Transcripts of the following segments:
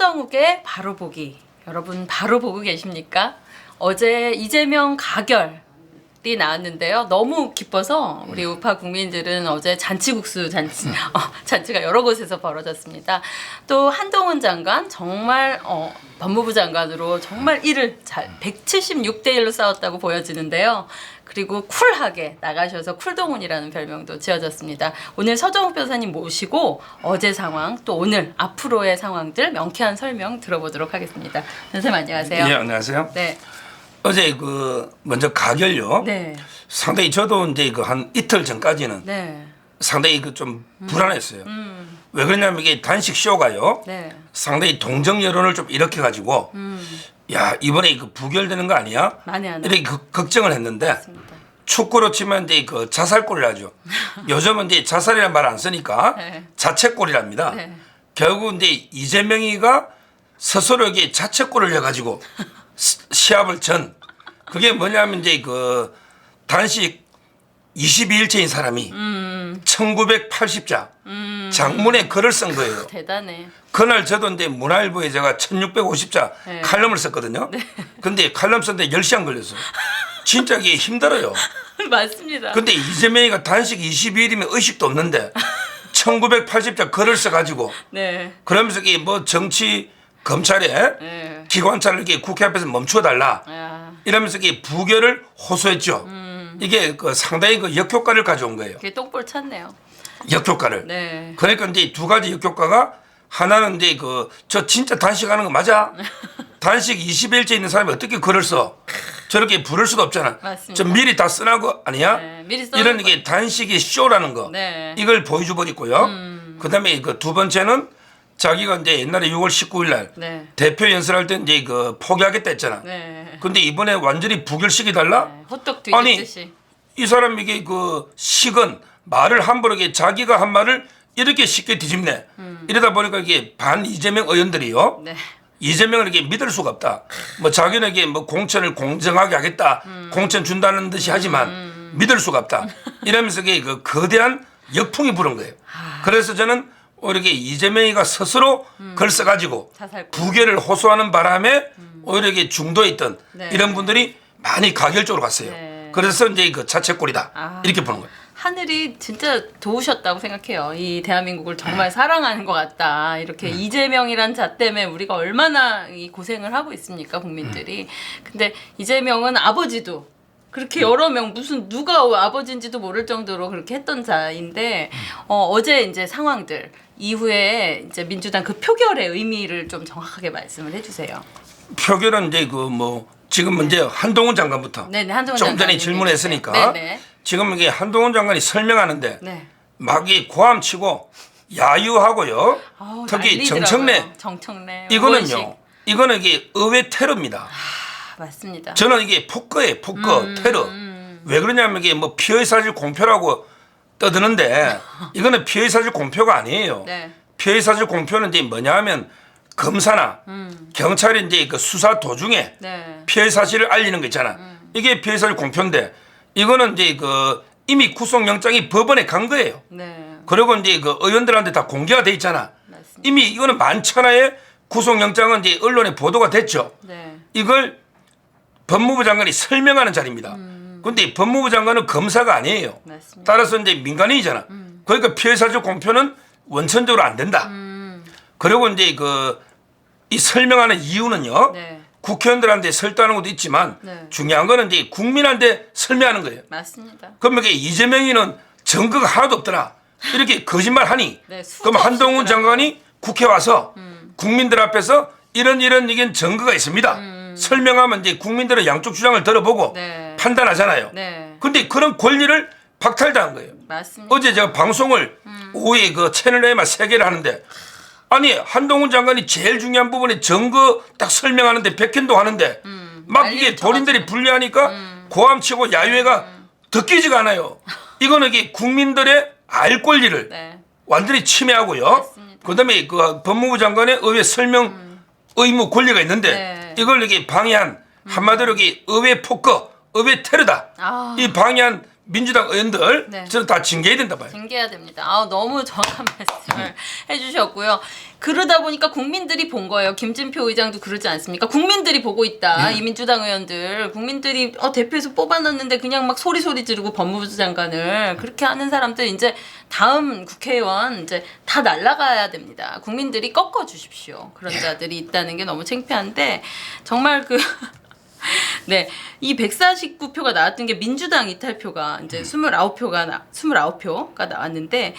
서정욱의 바로 보기. 여러분 바로 보고 계십니까? 어제 이재명 가결이 나왔는데요. 너무 기뻐서 우리 우파 국민들은 어제 잔치가 여러 곳에서 벌어졌습니다. 또 한동훈 장관 정말 법무부 장관으로 정말 일을 잘 176대 1로 싸웠다고 보여지는데요. 그리고 쿨하게 나가셔서 쿨동훈이라는 별명도 지어졌습니다. 오늘 서정욱 변호사님 모시고 어제 상황 또 오늘 앞으로의 상황들 명쾌한 설명 들어보도록 하겠습니다. 변호사님 안녕하세요. 예, 안녕하세요. 네. 어제 먼저 가결요. 네. 상당히 저도 이제 한 이틀 전까지는 네. 상당히 좀 불안했어요. 왜 그러냐면 이게 단식 쇼가요. 네. 상당히 동정 여론을 좀 일으켜 가지고 야 이번에 부결되는 거 아니야? 많이 안 이렇게 걱정을 했는데 맞습니다. 축구로 치면 이제 자살골을 하죠. 요즘은 이제 자살이라는 말 안 쓰니까 네. 자책골이랍니다. 네. 결국 이제 이재명이가 스스로에게 자책골을 해가지고 시합을 그게 뭐냐면 이제 단식 22일째인 사람이 1980자 장문의 글을 쓴 거예요. 대단해. 그날 저도 이제 문화일보에 제가 1650자 네. 칼럼을 썼거든요. 근데 칼럼 썼는데 10시간 걸렸어요. 진짜 이게 힘들어요. 맞습니다. 근데 이재명이가 단식 22일이면 의식도 없는데 1980자 글을 써가지고 네. 그러면서 이게 정치 검찰에 네. 기관차를 이렇게 국회 앞에서 멈춰달라 야, 이러면서 이게 부결을 호소했죠. 이게 상당히 역효과를 가져온 거예요. 그게 똥볼 찼네요. 역효과를. 네. 그러니까 이제 두 가지 역효과가 하나는 이제 저 진짜 단식하는 거 맞아? 단식 20일째 있는 사람이 어떻게 글을 써? 저렇게 부를 수도 없잖아. 맞습니다. 저 미리 다 써놓은 거 아니야? 네, 미리 이런 게 단식이 쇼라는 거. 네. 이걸 보여줘 버렸고요. 그다음에 두 번째는 자기가 이제 옛날에 6월 19일 날 네. 대표 연설할 때 이제 포기하겠다 했잖아. 네. 근데 이번에 완전히 부결식이 달라? 네. 호떡 아니, 뒤집듯이. 이 사람 이게 식은 말을 함부로 자기가 한 말을 이렇게 쉽게 뒤집네. 이러다 보니까 이게 반 이재명 의원들이요. 네. 이재명을 이렇게 믿을 수가 없다. 자기는 이게 공천을 공정하게 하겠다. 공천 준다는 듯이 하지만 믿을 수가 없다. 이러면서 이게 거대한 역풍이 부른 거예요. 그래서 저는 오히려 이재명이가 스스로 글 써가지고 자살골. 부결을 호소하는 바람에 오히려 중도에 있던 네. 이런 분들이 많이 가결적으로 갔어요. 네. 그래서 이제 자책골이다. 이렇게 보는 거예요. 하늘이 진짜 도우셨다고 생각해요. 이 대한민국을 정말 사랑하는 것 같다. 이렇게 이재명이란 자 때문에 우리가 얼마나 이 고생을 하고 있습니까, 국민들이. 근데 이재명은 아버지도 그렇게 여러 명 무슨 누가 아버지인지도 모를 정도로 그렇게 했던 자인데 어제 이제 상황들 이후에 이제 민주당 표결의 의미를 좀 정확하게 말씀을 해주세요. 표결은 이제 지금 이제 한동훈 장관부터 네네, 한동훈 좀 전에 장관님이 질문했으니까 네네. 지금 이게 한동훈 장관이 설명하는데 네. 막 고함치고 야유하고요. 아우, 특히 난리더라고요. 정청래. 이거는요. 의원식. 이거는 이게 의회 테러입니다. 맞습니다. 저는 이게 폭거예요. 폭거 테러. 왜 그러냐면 이게 피의 사실 공표라고 떠드는데 이거는 피의 사실 공표가 아니에요. 네. 피의 사실 공표는 이제 뭐냐면 검사나 경찰이 이제 수사 도중에 네. 피해 사실을 알리는 거 있잖아. 이게 피해 사실 공표인데 이거는 이제 이미 구속영장이 법원에 간 거예요. 네. 그리고 이제 의원들한테 다 공개가 돼 있잖아. 맞습니다. 이미 이거는 만천하에 구속영장은 이제 언론에 보도가 됐죠. 네. 이걸 법무부 장관이 설명하는 자리입니다. 근데 법무부 장관은 검사가 아니에요. 맞습니다. 따라서 이제 민간인이잖아. 그러니까 피해 사실 공표는 원천적으로 안 된다. 그리고 이제 이 설명하는 이유는요. 네. 국회의원들한테 설득하는 것도 있지만 네. 중요한 거는 이제 국민한테 설명하는 거예요. 맞습니다. 그러면 이재명이는 증거가 하나도 없더라. 이렇게 거짓말하니 네, 수도 그럼 한동훈 없이 장관이 국회 와서 국민들 앞에서 이런 이게 증거가 있습니다. 설명하면 이제 국민들의 양쪽 주장을 들어보고 네. 판단하잖아요. 네. 근데 그런 권리를 박탈당한 거예요. 맞습니다. 어제 제가 방송을 오후에 채널A만 3개를 하는데 아니 한동훈 장관이 제일 중요한 부분에 증거 딱 설명하는데 백현동 하는데 막 이게 난리를 본인들이 쳐가지고. 불리하니까 고함치고 야유회가 듣기지가 않아요. 이거는 이게 국민들의 알 권리를 네. 완전히 침해하고요. 맞습니다. 그다음에 법무부 장관의 의회 설명 의무 권리가 있는데 네. 이걸 이게 방해한 한마디로 이게 의회 폭거, 의회 테러다. 아. 이 방해한 민주당 의원들 네. 저는 다 징계해야 된다 봐요. 징계해야 됩니다. 너무 정확한 말씀을 해주셨고요. 그러다 보니까 국민들이 본 거예요. 김진표 의장도 그러지 않습니까? 국민들이 보고 있다. 이 민주당 의원들 국민들이 대표에서 뽑아놨는데 그냥 막 소리 지르고 법무부 장관을 그렇게 하는 사람들 이제 다음 국회의원 이제 다 날아가야 됩니다. 국민들이 꺾어 주십시오. 그런 자들이 있다는 게 너무 창피한데 정말 네, 이 149표가 나왔던 게 민주당 이탈표가 이제 29표가 나왔는데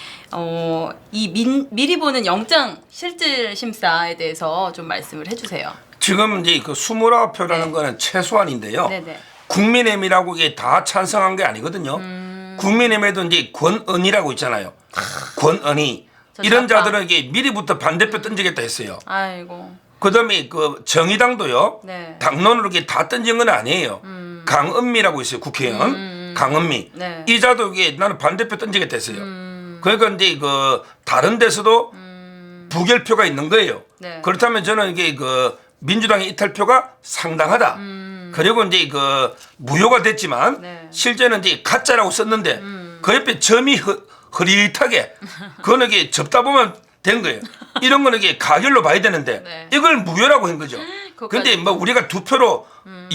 미리 보는 영장 실질 심사에 대해서 좀 말씀을 해주세요. 지금 이제 그 29표라는 네. 거는 최소한인데요. 네네. 국민의힘이라고 이게 다 찬성한 게 아니거든요. 국민의힘에도 이제 권은희라고 있잖아요. 권은희 이런 좌파. 자들에게 미리부터 반대표 던지겠다 했어요. 아이고. 그다음에 그 정의당도요. 네. 당론으로 이렇게 다 던진 건 아니에요. 강은미라고 있어요. 국회의원 강은미. 네. 이 자도 이게 나는 반대표 던지겠다 했어요. 그러니까 이제 그 다른 데서도 부결표가 있는 거예요. 네. 그렇다면 저는 이게 그 민주당의 이탈표가 상당하다. 그리고 이제 그 무효가 됐지만 네. 실제는 이제 가짜라고 썼는데 그 옆에 점이 흐릿하게 그거는 이게 접다 보면 된 거예요. 이런 거는 이게 가결로 봐야 되는데 네. 이걸 무효라고 한 거죠. 근데 뭐 우리가 2표로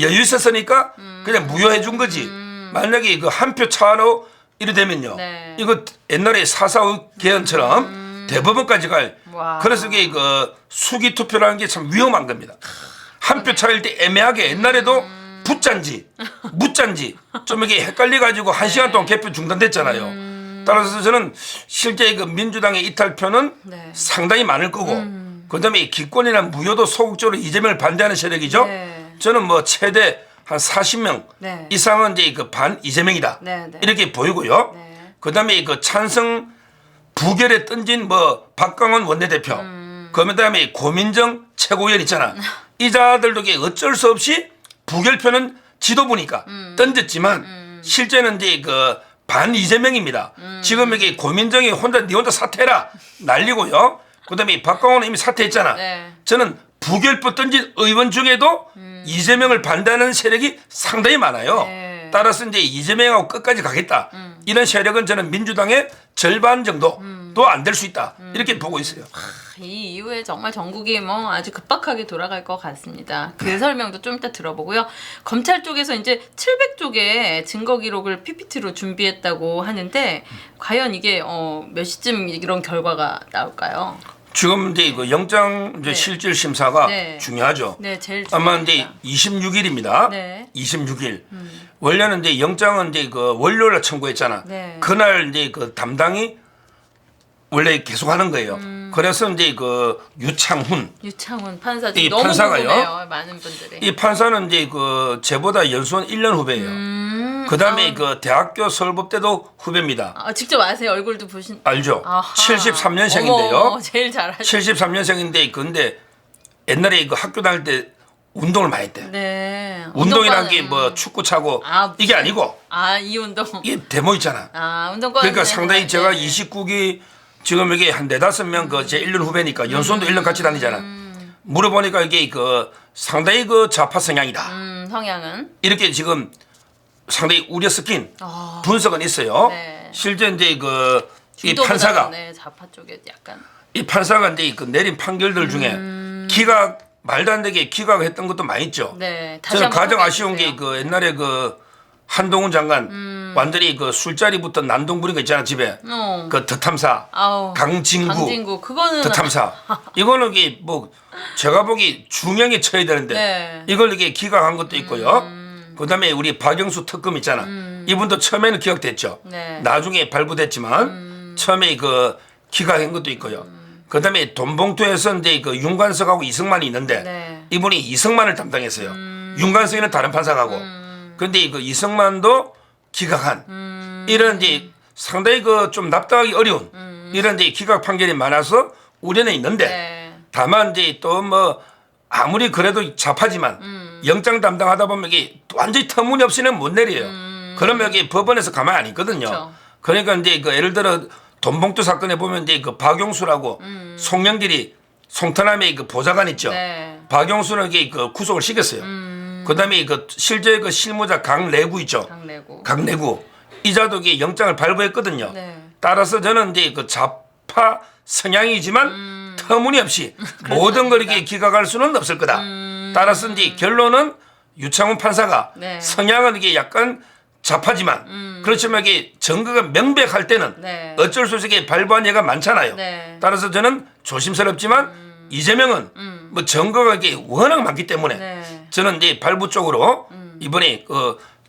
여유 있었으니까 그냥 무효해 준 거지. 만약에 그 한 표 차로 이래 되면요. 네. 이거 옛날에 4.45 개헌처럼 대법원까지 갈. 와. 그래서 이게 그 수기 투표라는 게 참 위험한 겁니다. 한 표 차일 때 애매하게 옛날에도 붓잔지, 무짠지 좀 이게 헷갈려 가지고 1시간 동안 개표 중단됐잖아요. 따라서 저는 실제 그 민주당의 이탈표는 네. 상당히 많을 거고 그다음에 기권이나 무효도 소극적으로 이재명을 반대하는 세력이죠. 네. 저는 뭐 최대 한 40명 네. 이상은 이제 그 반 이재명이다 네, 네. 이렇게 보이고요. 네. 그다음에 그 찬성 부결에 던진 뭐 박광원 원내대표, 그다음에 고민정 최고위원 있잖아. 이 자들도 이게 어쩔 수 없이 부결표는 지도부니까 던졌지만 실제는 이제 그 반 이재명입니다. 지금 여기 고민정이 니 혼자 사퇴해라 난리고요. 그다음에 박광원은 이미 사퇴했잖아. 네. 저는 부결표 던진 의원 중에도 이재명을 반대하는 세력이 상당히 많아요. 네. 따라서 이제 이재명하고 끝까지 가겠다. 이런 세력은 저는 민주당의 절반 정도도 안 될 수 있다. 이렇게 보고 있어요. 이 이후에 정말 전국이 뭐 아주 급박하게 돌아갈 것 같습니다. 그 설명도 좀 이따 들어보고요. 검찰 쪽에서 이제 700쪽의 증거 기록을 PPT로 준비했다고 하는데 과연 이게 몇 시쯤 이런 결과가 나올까요? 지금 이제 그 영장 이제 네. 실질 심사가 네. 중요하죠. 네, 제일 아마 이제 중요합니다. 26일입니다. 네. 26일. 원래는 이제 영장은 이제 그 월요일에 청구했잖아. 네. 그날 이제 그 담당이 원래 계속하는 거예요. 그래서 이제 그 유창훈 유창훈 판사 이 지금 너무 판사가요? 궁금해요. 많은 분들이. 이 판사는 이제 그 제보다 연수원 1년 후배예요. 그다음에 그 대학교 서울법대도 후배입니다. 직접 아세요? 얼굴도 보신. 알죠? 아하. 73년생인데요. 어머, 제일 잘하시네. 73년생인데 근데 옛날에 그 학교 다닐 때 운동을 많이 했대. 네. 운동이란 운동과는- 게 뭐 축구 차고 아, 이게 아니고 이 운동. 이게 데모 있잖아. 운동과. 그러니까 상당히 제가 29기 지금 여기 한 4-5명 그 제 1년 후배니까 연수원도 1년 같이 다니잖아. 물어보니까 이게 그 상당히 그 좌파 성향이다. 성향은. 이렇게 지금 상당히 우려 섞인 아. 분석은 있어요. 네. 실제 이제 그 이 중도보다는, 판사가 네, 좌파 쪽에 약간. 이 판사가 이제 그 내린 판결들 중에 기각 말도 안 되게 기각했던 것도 많이 있죠. 네. 다시 저는 한번 가장 소개해 아쉬운 주세요. 게 그 옛날에 그 한동훈 장관 완전히 그 술자리부터 난동 부린 거 있잖아 집에 그 더탐사 아우, 강진구 그거는 더탐사 이거는 이게 뭐 제가 보기 중형에 처해야 되는데 네. 이걸 이게 기각한 것도 있고요. 그다음에 우리 박영수 특검 있잖아. 이분도 처음에는 기각됐죠. 네. 나중에 발부됐지만 처음에 그 기각한 것도 있고요. 그다음에 돈봉투에서 이제 그 윤관석하고 이승만이 있는데 네. 이분이 이승만을 담당했어요. 윤관석이는 다른 판사가고. 그런데 그 이승만도 기각한 이런 이제 상당히 그 좀 납득하기 어려운 이런 이제 기각 판결이 많아서 우려는 있는데 네. 다만 이제 또 뭐 아무리 그래도 좌파지만 영장 담당하다 보면 이게 완전히 터무니없이는 못 내려요. 그러면 여기 법원에서 가만히 안 있거든요. 그쵸. 그러니까 이제 그 예를 들어 돈봉투 사건에 보면 이제 그 박용수라고 송영길이 송탄함의 그 보좌관 있죠. 네. 박용수는 이게 그 구속을 시켰어요. 그다음에 그 실제 그 실무자 강래구 있죠. 강내구. 강내구 이자도 이게 영장을 발부했거든요. 네. 따라서 저는 이제 그 좌파 성향이지만 터무니없이 모든 걸 이렇게 기각할 수는 없을 거다. 따라서 이제 결론은 유창훈 판사가 네. 성향은 이게 약간 좌파지만 그렇지만 이게 증거가 명백할 때는 네. 어쩔 수 없이 이게 발부한 예가 많잖아요. 네. 따라서 저는 조심스럽지만 이재명은 뭐 증거가 이게 워낙 많기 때문에 네. 저는 이제 발부 쪽으로 이번에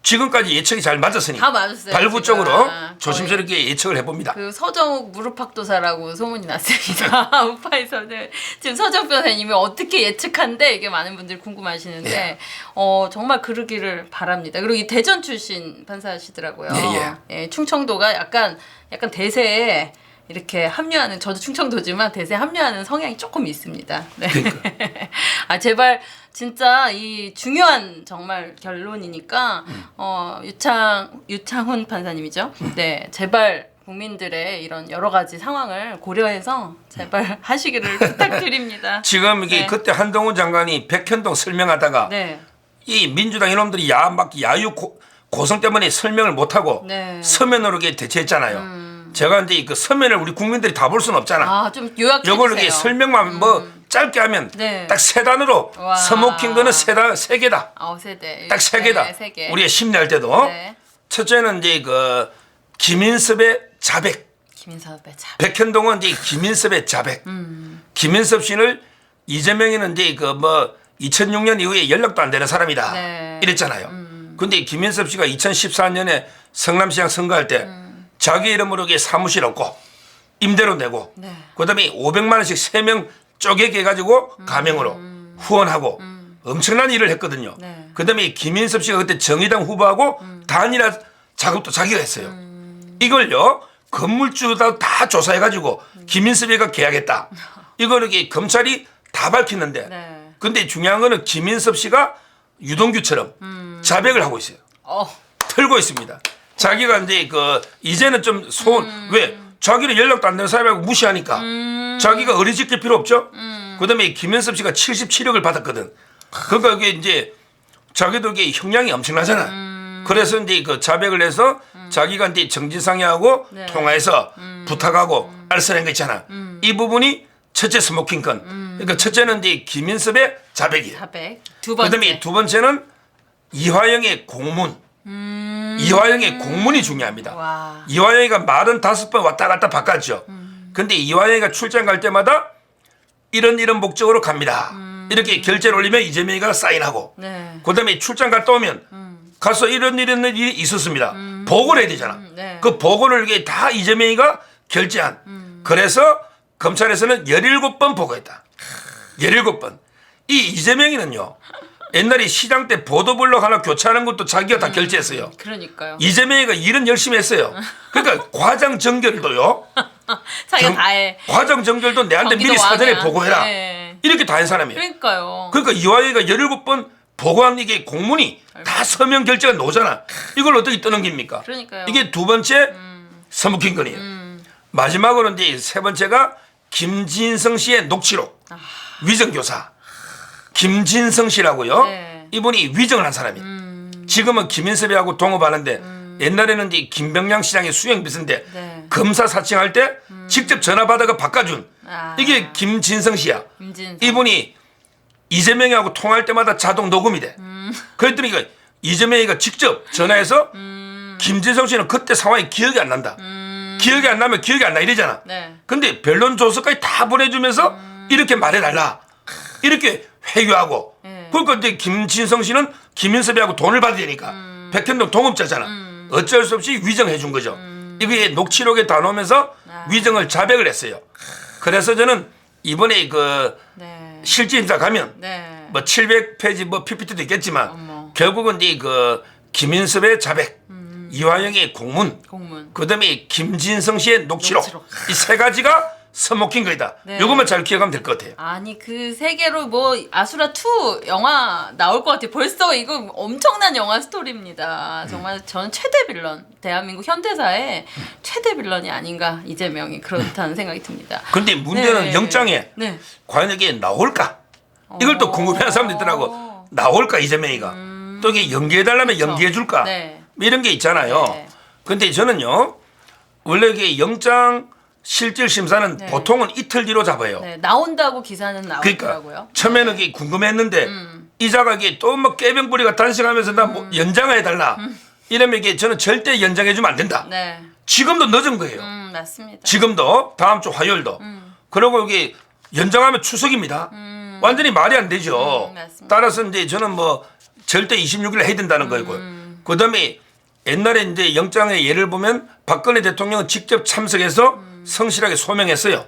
지금까지 예측이 잘 맞았으니 다 맞았어요, 발부 지금. 쪽으로 거의. 조심스럽게 예측을 해봅니다. 그 서정욱 무릎팍도사라고 소문이 났습니다. 우파에서는 지금 서정욱 변호사님이 어떻게 예측한데 이게 많은 분들이 궁금하시는데 예. 정말 그러기를 바랍니다. 그리고 이 대전 출신 판사시더라고요. 예. 충청도가 약간 대세에 이렇게 합류하는, 저도 충청도지만 대세에 합류하는 성향이 조금 있습니다. 네. 그러니까. 아 제발 진짜 이 중요한 정말 결론이니까 유창훈 판사님이죠. 네, 제발 국민들의 이런 여러 가지 상황을 고려해서 제발 하시기를 부탁드립니다. 지금 이게 네. 그때 한동훈 장관이 백현동 설명하다가 네, 이 민주당 이놈들이 야유 고성 때문에 설명을 못하고 네. 서면으로 이렇게 대체했잖아요. 제가 이제 그 서면을 우리 국민들이 다 볼 수는 없잖아. 아 좀 요약해 요걸 주세요. 이렇게 설명만 뭐 짧게 하면 네. 딱 세 단으로 와. 서모킨 거는 세 개다. 세대. 딱 세 개다. 네, 세 개. 우리가 심리할 때도 네. 첫째는 이제 그 김인섭의 자백. 김인섭의 자. 백현동은 이제 김인섭의 자백. 김인섭 씨를 이재명이는 이제 그 뭐 2006년 이후에 연락도 안 되는 사람이다. 네. 이랬잖아요. 근데 김인섭 씨가 2014년에 성남시장 선거할 때 자기 이름으로 이게 사무실 얻고 임대료 내고 네. 그다음에 500만 원씩 3명 쪼개게 해가지고 가명으로 후원하고 엄청난 일을 했거든요. 네. 그다음에 김인섭 씨가 그때 정의당 후보하고 단일화 작업도 자기가 했어요. 이걸요 건물주도 다 조사해가지고 김인섭이가 계약했다. 이걸 이렇게 검찰이 다 밝혔는데 네. 근데 중요한 거는 김인섭 씨가 유동규처럼 자백을 하고 있어요. 털고 있습니다. 자기가 이제 이제는 좀 왜 자기는 연락도 안 되는 사람하고 무시하니까 자기가 어리직길 필요 없죠. 그다음에 김현섭 씨가 77억을 받았거든. 그러니까 이게 이제 자기도 이게 형량이 엄청나잖아. 그래서 이제 그 자백을 해서 자기가 이제 정진상이하고 네. 통화해서 부탁하고 알선한 거 있잖아. 이 부분이 첫째 스모킹 건. 그러니까 첫째는 이제 김인섭의 자백이에요. 자백. 두 번째. 그다음에 두 번째는 이화영의 공문. 이화영의 공문이 중요합니다. 와. 이화영이가 45번 왔다 갔다 바꿨죠. 근데 이화영이가 출장 갈 때마다 이런 목적으로 갑니다. 이렇게 결제를 올리면 이재명이가 사인하고 네. 그다음에 출장 갔다 오면 가서 이런 일이 있었습니다. 보고를 해야 되잖아. 네. 그 보고를 이게 다 이재명이가 결제한. 그래서 검찰에서는 17번 보고했다. 17번. 이 이재명이는요. 옛날에 시장 때 보도블록 하나 교체하는 것도 자기가 다 결제했어요. 그러니까요. 이재명이가 일은 열심히 했어요. 그러니까 과장 정결도요. 자기가 다 해. 과장 정결도 내한테 경기도 미리 사전에 왕이야. 보고해라. 네. 이렇게 다 한 사람이에요. 그러니까요. 그러니까 이화영이가 17번 보고한 이게 공문이 다 서면 결제가 나오잖아. 이걸 어떻게 떠넘깁니까? 그러니까요. 이게 두 번째 서묵힌 건이에요. 마지막으로 이제 세 번째가 김진성 씨의 녹취록. 위정교사. 김진성 씨라고요. 네. 이분이 위정을 한 사람이에요. 지금은 김인섭이하고 동업하는데 옛날에는 이제 김병량 시장의 수행비서인데 네. 검사 사칭할 때 직접 전화 받아가 바꿔준 아. 이게 김진성 씨야. 김진성. 이분이 이재명하고 통화할 때마다 자동 녹음이 돼. 그랬더니 이재명이가 직접 전화해서 김진성 씨는 그때 상황이 기억이 안 난다. 기억이 안 나면 기억이 안 나 이러잖아. 네. 근데 변론 조서까지 다 보내주면서 이렇게 말해달라. 이렇게 회유하고. 네. 그러니까 이제 김진성 씨는 김인섭이하고 돈을 받아야 되니까. 백현동 동업자잖아. 어쩔 수 없이 위정해 준 거죠. 이게 녹취록에 다 넣으면서 위정을 자백을 했어요. 그래서 저는 이번에 네. 실질 심사 가면 네. 뭐 700페이지 뭐 PPT도 있겠지만 어머. 결국은 이제 김인섭의 자백, 이화영의 공문, 그다음에 김진성 씨의 녹취록. 이 세 가지가 서먹힌 거이다. 네. 이것만 잘 기억하면 될 것 같아요. 아니 그 세 개로 뭐 아수라 2 영화 나올 것 같아요. 벌써 이거 엄청난 영화 스토리입니다. 정말 저는 최대 빌런, 대한민국 현대사의 최대 빌런이 아닌가 이재명이 그렇다는 생각이 듭니다. 근데 문제는 네. 영장에 네. 과연 이게 나올까? 이걸 또 궁금해하는 사람도 있더라고. 나올까 이재명이가? 또 이게 연기해달라면 그쵸. 연기해줄까? 네. 이런 게 있잖아요. 네. 근데 저는요 원래 이게 영장 실질 심사는 네. 보통은 이틀 뒤로 잡아요. 네, 나온다고 기사는 그러니까 나오더라고요. 처음에는 이게 궁금했는데 이자가 이게 또 뭐 깨병부리가 단식하면서 나 뭐 연장해 달라 이러면 이게 저는 절대 연장해 주면 안 된다. 네, 지금도 늦은 거예요. 맞습니다. 지금도 다음 주 화요일도. 그리고 이게 연장하면 추석입니다. 완전히 말이 안 되죠. 맞습니다. 따라서 이제 저는 뭐 절대 26일에 해야 된다는 거고. 그다음에 옛날에 이제 영장의 예를 보면 박근혜 대통령은 직접 참석해서 성실하게 소명했어요.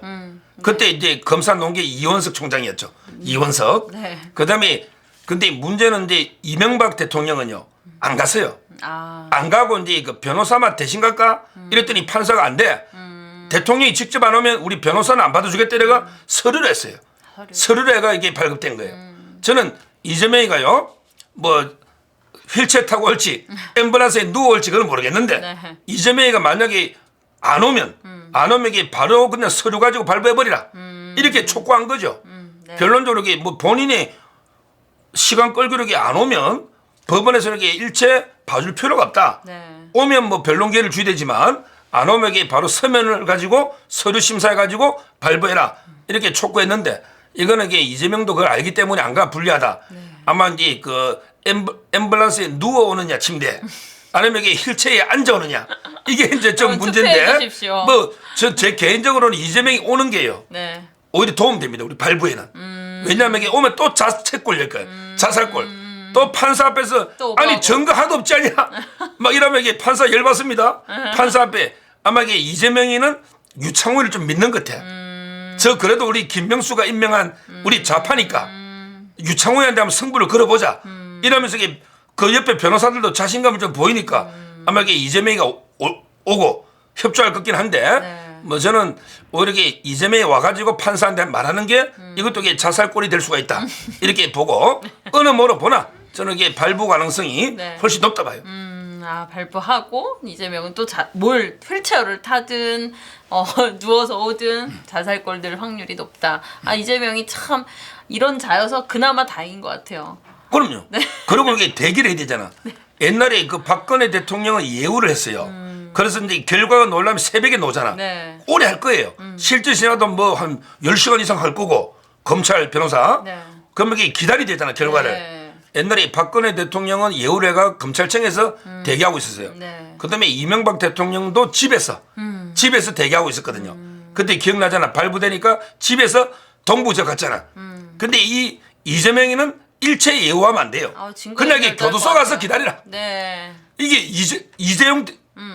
그때 이제 검사 놓은 게 이원석 총장이었죠. 이원석. 네. 그다음에 근데 문제는 이제 이명박 대통령은요 안 갔어요. 아, 안 가고 이제 그 변호사만 대신 갈까? 이랬더니 판사가 안 돼. 대통령이 직접 안 오면 우리 변호사는 안 받아주겠다 이래가 서류를 했어요. 서류를 해가 이게 발급된 거예요. 저는 이재명이가요 뭐 휠체어 타고 올지 앰뷸런스에 누워 올지 그건 모르겠는데 네. 이재명이가 만약에 안 오면 이게 바로 그냥 서류 가지고 발부해버리라 이렇게 촉구한 거죠. 네. 결론적으로 이게 뭐 본인이 시간 끌기로 이게 안 오면 법원에서 이게 일체 봐줄 필요가 없다. 네. 오면 뭐 변론기회를 주되지만 안 오면 이게 바로 서면을 가지고 서류 심사해 가지고 발부해라 이렇게 촉구했는데 이거는 이게 이재명도 그걸 알기 때문에 안 가 불리하다. 아마 이제 그 앰뷸런스에 누워 오느냐 침대 아니면 이게 휠체어에 앉아 오느냐 이게 이제 좀 그럼 문제인데 투표해 주십시오. 뭐 제 개인적으로는 이재명이 오는 게요. 네. 오히려 도움됩니다. 우리 발부에는. 왜냐하면 이게 오면 또 자책골 낼 거예요. 자살골. 또 판사 앞에서 또 아니 오버하고. 증거 하나도 없지 않냐. 막 이러면 이게 판사 열받습니다. 판사 앞에 아마 이게 이재명이는 유창훈을 좀 믿는 것 같아. 저 그래도 우리 김명수가 임명한 우리 좌파니까 유창훈한테 한번 승부를 걸어보자. 이러면서 이게 그 옆에 변호사들도 자신감을 좀 보이니까 아마 이게 이재명이가 오고 협조할 것 같긴 한데 네. 뭐 저는 오히려 이게 이재명이 와가지고 판사한테 말하는 게 이것도 이게 자살골이 될 수가 있다. 이렇게 보고 어느 뭐로 보나 저는 이게 발부 가능성이 네. 훨씬 높다 봐요. 아, 발부하고 이재명은 또 뭘 휠체어를 타든 누워서 오든 자살골 될 확률이 높다. 아, 이재명이 참 이런 자여서 그나마 다행인 것 같아요. 그럼요. 그리고 이게 대기를 해야 되잖아. 옛날에 그 박근혜 대통령은 예우를 했어요. 그래서 이제 결과가 나오려면 새벽에 나오잖아. 네. 오래 할 거예요. 실제 지나도 뭐 한 10시간 이상 할 거고 검찰 변호사. 네. 그러면 이게 기다려야 되잖아 결과를. 네. 옛날에 박근혜 대통령은 예우를 해가 검찰청에서 대기하고 있었어요. 네. 그다음에 이명박 대통령도 집에서 대기하고 있었거든요. 그때 기억나잖아. 발부되니까 집에서 동부저 갔잖아. 근데 이 이재명이는 일체 예우하면 안 돼요. 증거 그냥 이게 인멸될 교도소 것 가서 같아요. 기다리라. 네. 이게 이재용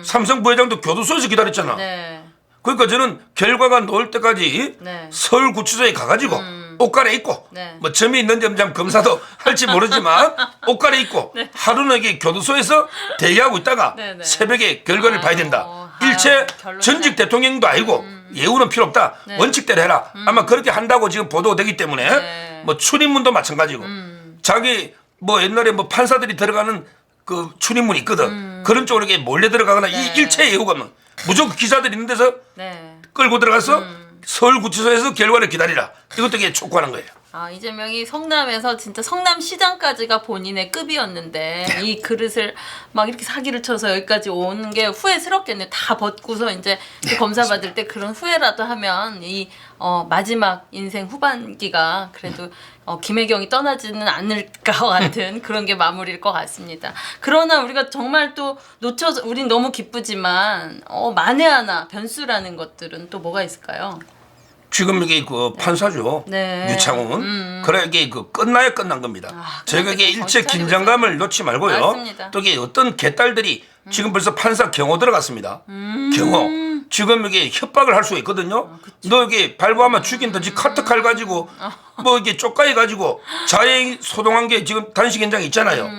삼성 부회장도 교도소에서 기다렸잖아. 네. 그러니까 저는 결과가 나올 때까지 네. 서울구치소에 가가지고 옷 갈아입고 네. 뭐 점이 있는 점장 검사도 할지 모르지만 옷 갈아입고 하루는 이게 교도소에서 대기하고 있다가 네, 네. 새벽에 결과를 봐야 된다. 일체 결론은- 전직 대통령도 아니고 예우는 필요 없다. 네. 원칙대로 해라. 아마 그렇게 한다고 지금 보도가 되기 때문에 네. 뭐 출입문도 마찬가지고 자기 뭐 옛날에 뭐 판사들이 들어가는 그 출입문이 있거든. 그런 쪽으로 이렇게 몰래 들어가거나 네. 이 일체 예우가 없는 무조건 기자들이 있는 데서 네. 끌고 들어가서 서울구치소에서 결과를 기다리라. 이것도 이게 촉구하는 거예요. 아, 이재명이 성남에서 진짜 성남시장까지가 본인의 급이었는데 이 그릇을 막 이렇게 사기를 쳐서 여기까지 오는 게 후회스럽겠네. 다 벗고서 이제 그 검사 받을 때 그런 후회라도 하면 이 마지막 인생 후반기가 그래도 김혜경이 떠나지는 않을 것 같은 그런 게 마무리일 것 같습니다. 그러나 우리가 정말 또 놓쳐서 우린 너무 기쁘지만 만에 하나 변수라는 것들은 또 뭐가 있을까요? 지금 이게 그 판사죠. 네. 유창훈. 그래 이게 그 끝나야 끝난 겁니다. 저희가 이게 그러니까 일체 정신 차리고 긴장감을 놓지 말고요. 맞습니다. 또 이게 어떤 개딸들이 지금 벌써 판사 경호 들어갔습니다. 경호. 지금 이게 협박을 할 수 있거든요. 너 이게 발부하면 죽인다지 카트칼 가지고 뭐 이게 쪽가이 가지고 자행 소동한 게 지금 단식 현장에 있잖아요.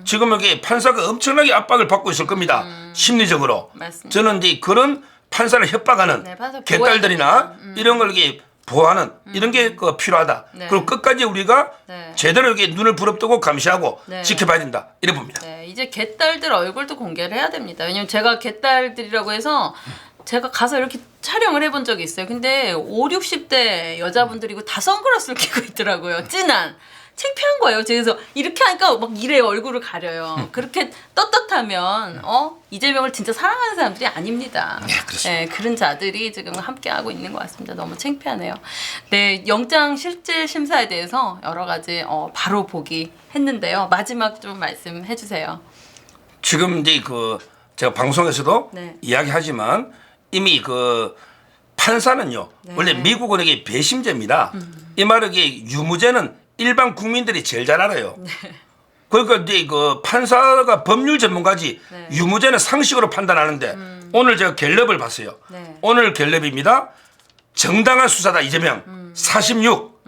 지금 여기 판사가 엄청나게 압박을 받고 있을 겁니다. 심리적으로. 맞습니다. 저는 이제 그런 판사를 협박하는 네, 판사 개딸들이나 이런 걸 이렇게 보호하는 이런 게 그 필요하다. 네. 그리고 끝까지 우리가 네. 제대로 이렇게 눈을 부릅뜨고 감시하고 네. 지켜봐야 된다. 이래 봅니다. 네, 이제 개딸들 얼굴도 공개를 해야 됩니다. 왜냐면 제가 개딸들이라고 해서 제가 가서 이렇게 촬영을 해본 적이 있어요. 근데 50, 60대 여자분들이고 다 선글라스를 끼고 있더라고요. 창피한 거예요. 그래서 이렇게 하니까 막 이래 얼굴을 가려요. 그렇게 떳떳하면 이재명을 진짜 사랑하는 사람들이 아닙니다. 네, 그렇습니다. 네, 그런 자들이 지금 함께하고 있는 것 같습니다. 너무 창피하네요. 네, 영장 실질 심사에 대해서 여러 가지 바로 보기 했는데요. 마지막 좀 말씀해 주세요. 지금 이제 그 제가 방송에서도 네. 이야기하지만 이미 그 판사는요 네. 원래 미국은 이게 배심제입니다. 이 말은 이게 유무죄는 일반 국민들이 제일 잘 알아요. 네. 그러니까 이제 그 판사가 법률 전문가지 네. 유무죄는 상식으로 판단하는데 오늘 제가 갤럽을 봤어요. 네. 오늘 갤럽입니다. 정당한 수사다 이재명 46,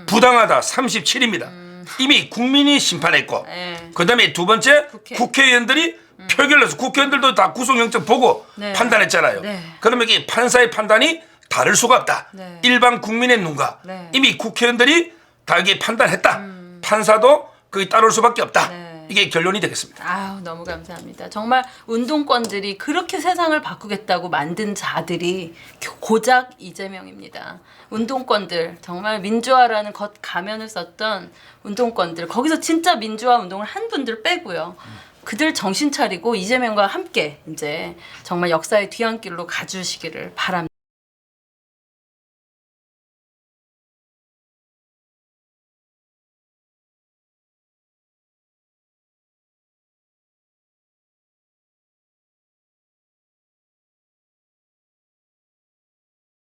부당하다 37입니다. 이미 국민이 심판했고 네. 그다음에 두 번째 국회의원들이 표결해서 국회의원들도 다 구속영장 보고 네. 판단했잖아요. 네. 그러면 이게 판사의 판단이 다를 수가 없다. 네. 일반 국민의 눈과 네. 이미 국회의원들이 다 이게 판단했다. 판사도 거기 따를 수밖에 없다. 네. 이게 결론이 되겠습니다. 아유, 너무 감사합니다. 정말 운동권들이 그렇게 세상을 바꾸겠다고 만든 자들이 고작 이재명입니다. 운동권들, 정말 민주화라는 겉 가면을 썼던 운동권들, 거기서 진짜 민주화 운동을 한 분들 빼고요. 그들 정신 차리고 이재명과 함께 이제 정말 역사의 뒤안길로 가주시기를 바랍니다.